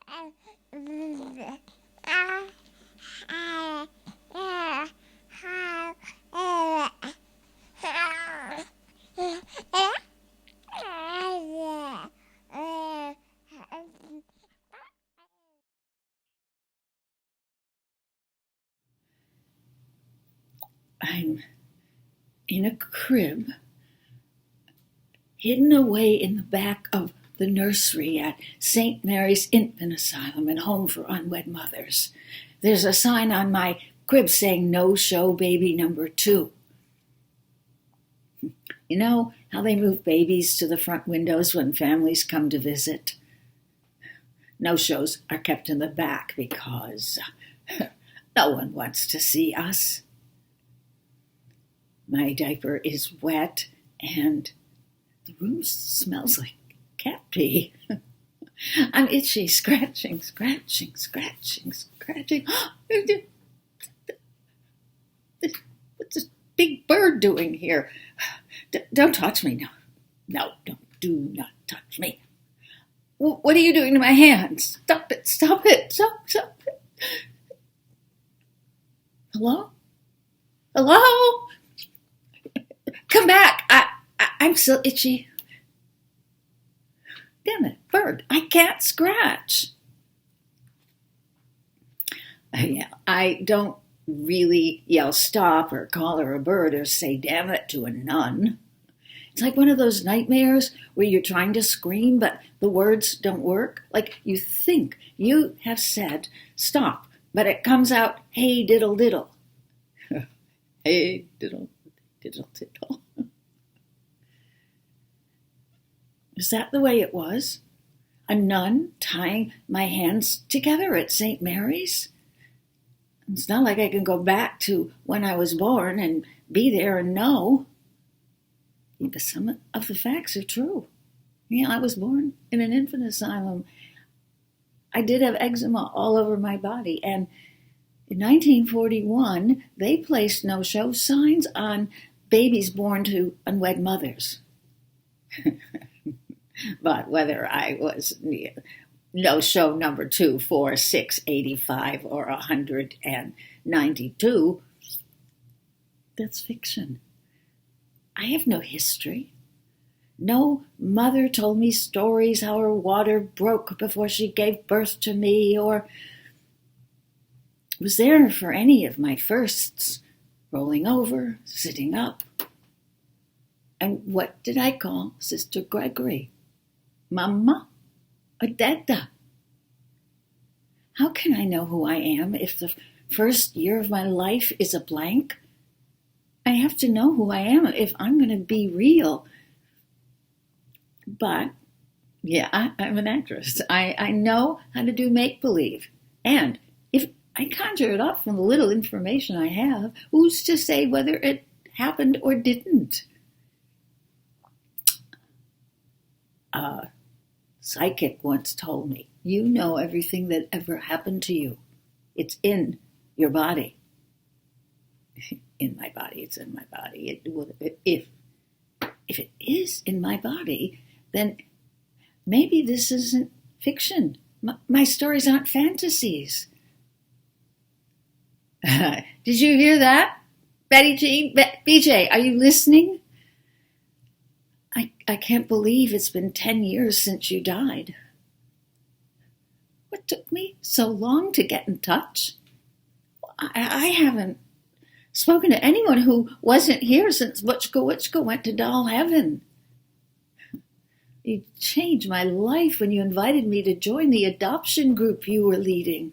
I'm in a crib, hidden away in the back of the nursery at St. Mary's Infant Asylum and Home for Unwed Mothers. There's a sign on my crib saying, "No show baby number 2. You know how they move babies to the front windows when families come to visit? No shows are kept in the back because no one wants to see us. My diaper is wet and the room smells like cat pee. I'm itchy, scratching. What's this big bird doing here? Don't touch me. No, do not touch me. What are you doing to my hands? Stop it. Hello? Come back. I'm so itchy. Damn it, bird. I can't scratch. Yeah, I don't really yell stop or call her a bird or say damn it to a nun. It's like one of those nightmares where you're trying to scream but the words don't work. Like you think you have said stop, but it comes out, hey diddle diddle. Hey diddle diddle diddle. Is that the way it was? A nun tying my hands together at St. Mary's? It's not like I can go back to when I was born and be there and know. But some of the facts are true. Yeah, I was born in an infant asylum. I did have eczema all over my body. And in 1941, they placed no-show signs on babies born to unwed mothers. But whether I was no-show number 2, 4, 6, 85, or 192, that's fiction. I have no history. No mother told me stories how her water broke before she gave birth to me, or was there for any of my firsts, rolling over, sitting up. And what did I call Sister Gregory? Mama or Dada? How can I know who I am if the first year of my life is a blank? I have to know who I am if I'm going to be real. But, yeah, I'm an actress. I know how to do make-believe. And if I conjure it up from the little information I have, who's to say whether it happened or didn't? A psychic once told me, you know everything that ever happened to you. It's in your body. In my body, it's in my body. If it is in my body, then maybe this isn't fiction. My stories aren't fantasies. Did you hear that? Betty Jean? BJ, are you listening? I can't believe it's been 10 years since you died. What took me so long to get in touch? I haven't spoken to anyone who wasn't here since Wutchka went to doll heaven. You changed my life when you invited me to join the adoption group you were leading.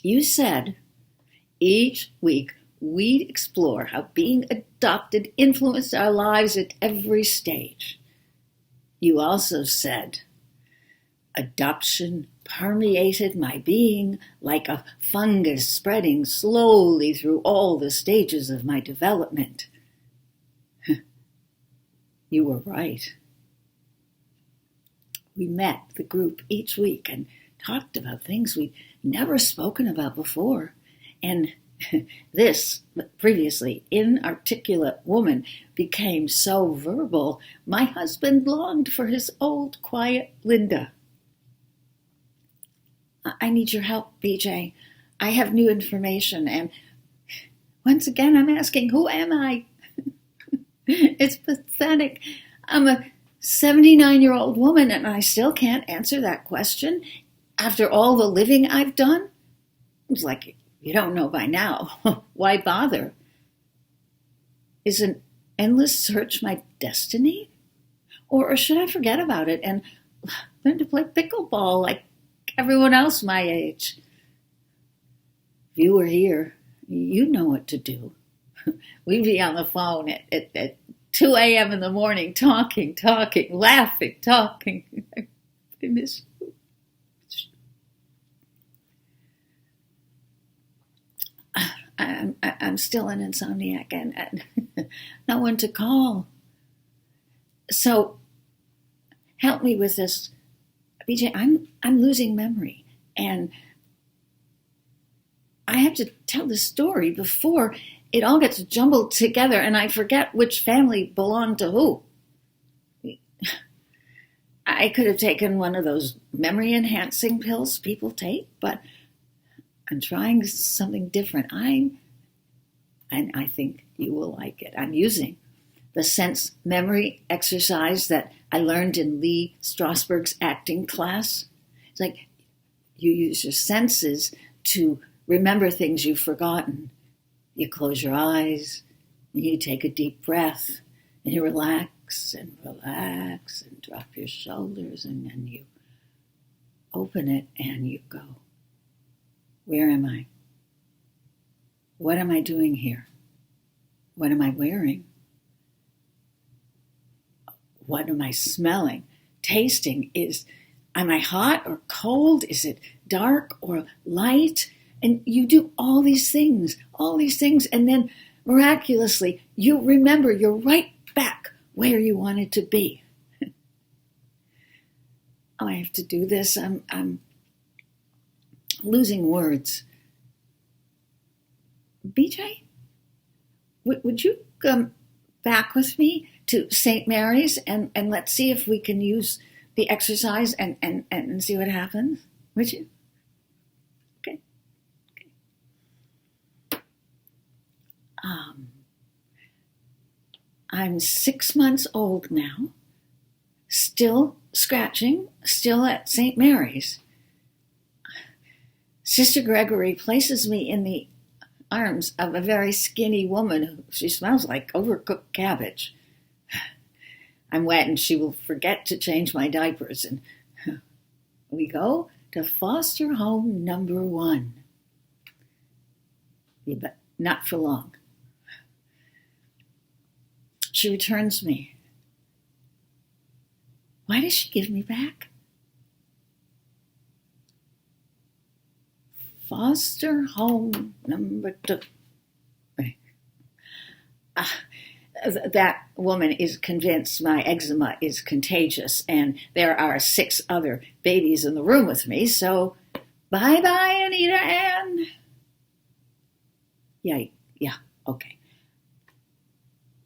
You said each week we'd explore how being adopted influenced our lives at every stage. You also said adoption permeated my being like a fungus spreading slowly through all the stages of my development. You were right. We met the group each week and talked about things we'd never spoken about before. And this previously inarticulate woman became so verbal, my husband longed for his old, quiet Lynda. I need your help, BJ. I have new information, and once again, I'm asking, who am I? It's pathetic. I'm a 79-year-old woman, and I still can't answer that question after all the living I've done. It's like, you don't know by now. Why bother? Is an endless search my destiny? Or should I forget about it and learn to play pickleball like everyone else my age? If you were here, you'd know what to do. We'd be on the phone at 2 a.m. in the morning, talking, laughing, talking. I miss you. I'm still an insomniac and no one to call. So help me with this, BJ. I'm losing memory, and I have to tell the story before it all gets jumbled together, and I forget which family belonged to who. I could have taken one of those memory-enhancing pills people take, but I'm trying something different. And I think you will like it. I'm using the sense memory exercise that I learned in Lee Strasberg's acting class. It's like you use your senses to remember things you've forgotten. You close your eyes, and you take a deep breath, and you relax and drop your shoulders, and then you open it and you go, where am I? What am I doing here? What am I wearing? What am I smelling? Tasting? Am I hot or cold? Is it dark or light? And you do all these things, and then miraculously you remember you're right back where you wanted to be. Oh, I have to do this. I'm losing words. BJ, would you come back with me to St. Mary's and let's see if we can use the exercise and see what happens? Would you? Okay. I'm 6 months old now, still scratching, still at St. Mary's. Sister Gregory places me in the arms of a very skinny woman who she smells like overcooked cabbage. I'm wet and she will forget to change my diapers, and we go to foster home number 1. Yeah, but not for long. She returns me. Why does she give me back? Foster home number 2. That woman is convinced my eczema is contagious, and there are 6 other babies in the room with me, so bye-bye, Anita Ann. Yeah, okay.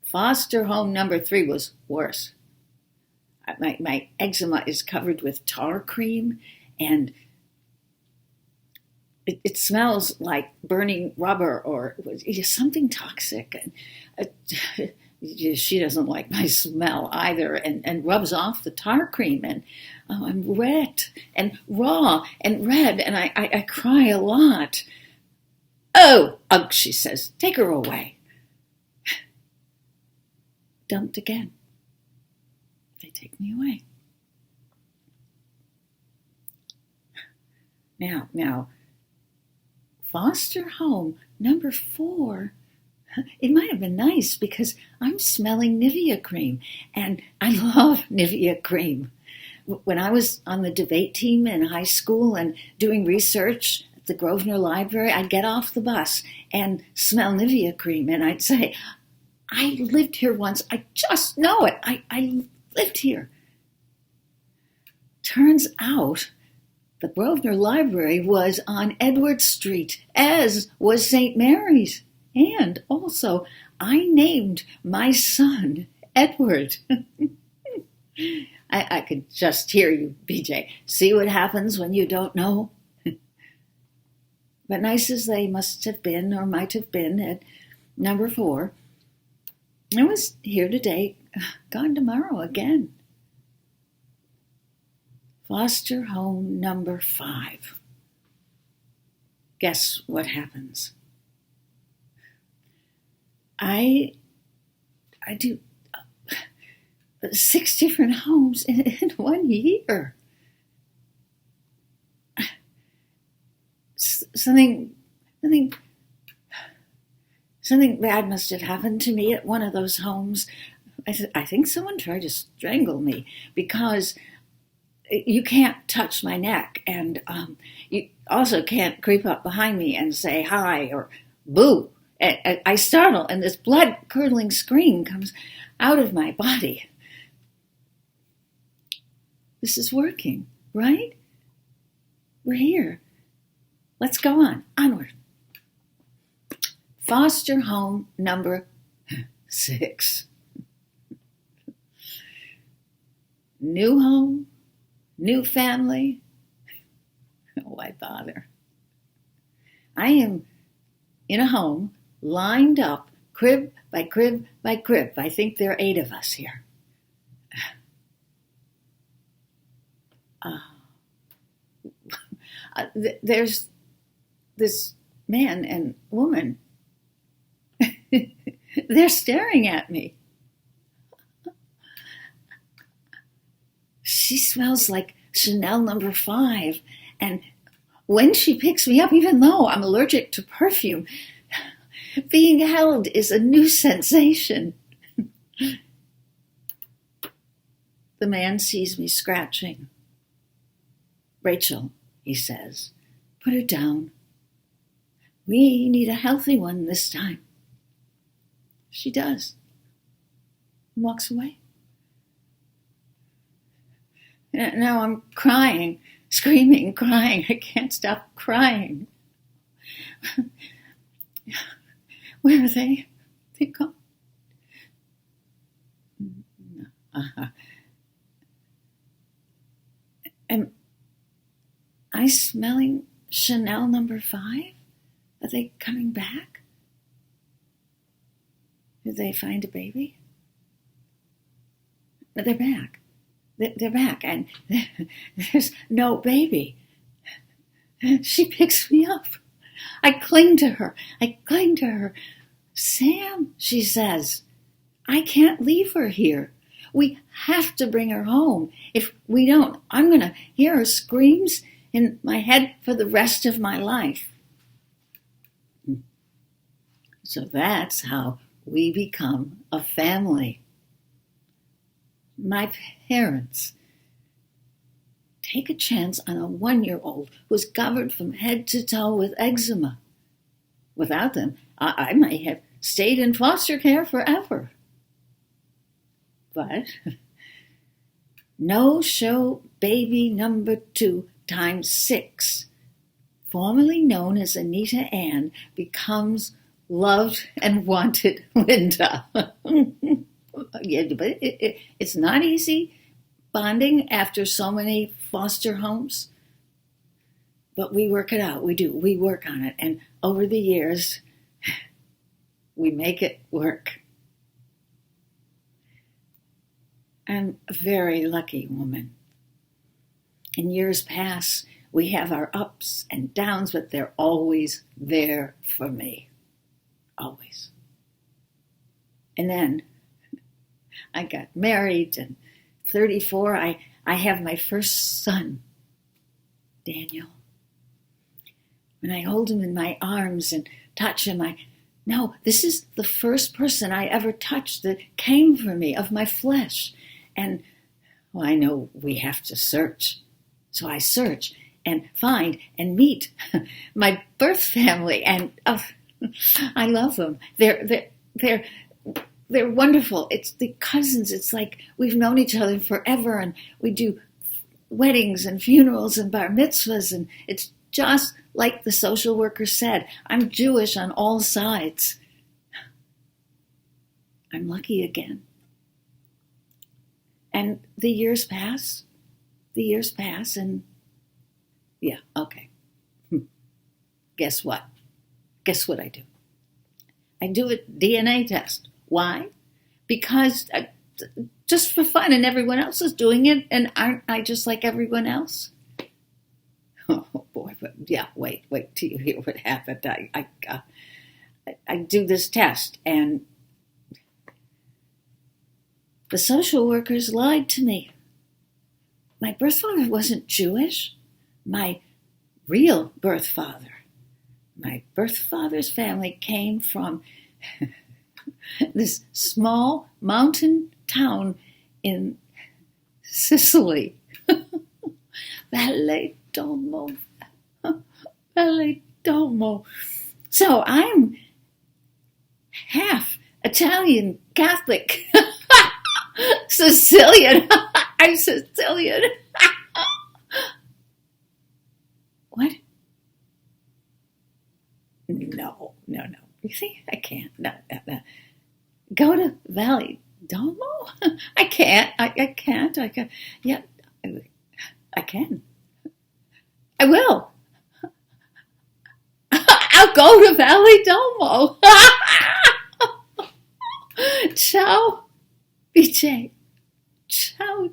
Foster home number 3 was worse. My eczema is covered with tar cream, and it smells like burning rubber or something toxic. And she doesn't like my smell either, and rubs off the tar cream. And I'm wet and raw and red, and I cry a lot. Oh, ugh, she says, take her away. Dumped again. They take me away. Now, foster home number 4, it might have been nice because I'm smelling Nivea cream, and I love Nivea cream. When I was on the debate team in high school and doing research at the Grosvenor Library, I'd get off the bus and smell Nivea cream, and I'd say, I lived here once. I just know it. I lived here. Turns out the Grosvenor Library was on Edward Street, as was St. Mary's. And also, I named my son Edward. I could just hear you, BJ. See what happens when you don't know? But nice as they must have been or might have been at number 4, I was here today, gone tomorrow again. Foster home number 5. Guess what happens? I do 6 different homes in 1 year. Something bad must have happened to me at one of those homes. I think someone tried to strangle me, because you can't touch my neck, and you also can't creep up behind me and say hi or boo. I startle, and this blood-curdling scream comes out of my body. This is working, right? We're here. Let's go on. Onward. Foster home number 6. New home, new family. Why bother? I am in a home lined up, crib by crib by crib. I think there are 8 of us here. There's this man and woman. They're staring at me. She smells like Chanel number 5. And when she picks me up, even though I'm allergic to perfume, being held is a new sensation. The man sees me scratching. Rachel, he says, put her down. We need a healthy one this time. She does. And walks away. Now I'm crying, screaming, crying. I can't stop crying. Where are they? They gone. Am I smelling Chanel number 5? Are they coming back? Did they find a baby? But they're back. They're back, and there's no baby. She picks me up. I cling to her. Sam, she says, I can't leave her here. We have to bring her home. If we don't, I'm going to hear her screams in my head for the rest of my life. So that's how we become a family. My parents take a chance on a 1-year-old who's covered from head to toe with eczema. Without them, I might have stayed in foster care forever. But no-show baby number 2 times 6, formerly known as Anita Ann, becomes loved and wanted Lynda. Yeah, but it's not easy bonding after so many foster homes. But we work it out. We do. We work on it. And over the years, we make it work. I'm a very lucky woman. In years past, we have our ups and downs, but they're always there for me. Always. And then I got married, and 34, I have my first son, Daniel. When I hold him in my arms and touch him, this is the first person I ever touched that came for me, of my flesh. And I know we have to search. So I search and find and meet my birth family, and I love them. They're wonderful. It's the cousins. It's like we've known each other forever, and we do weddings and funerals and bar mitzvahs, and it's just like the social worker said. I'm Jewish on all sides. I'm lucky again. And the years pass, and yeah, okay. guess what? Guess what I do? I do a DNA test. Why? Because just for fun, and everyone else is doing it, and aren't I just like everyone else? Oh boy, but yeah, wait till you hear what happened. I do this test, and the social workers lied to me. My birth father wasn't Jewish. My real birth father. My birth father's family came from this small mountain town in Sicily. Valedolmo. Valedolmo. So I'm half Italian Catholic. Sicilian. I'm Sicilian. What? No. You see, I can't. No. Go to Valley Domo? I can't. I can't. Yeah, I can. I will. I'll go to Valley Domo. Ciao, BJ. Ciao.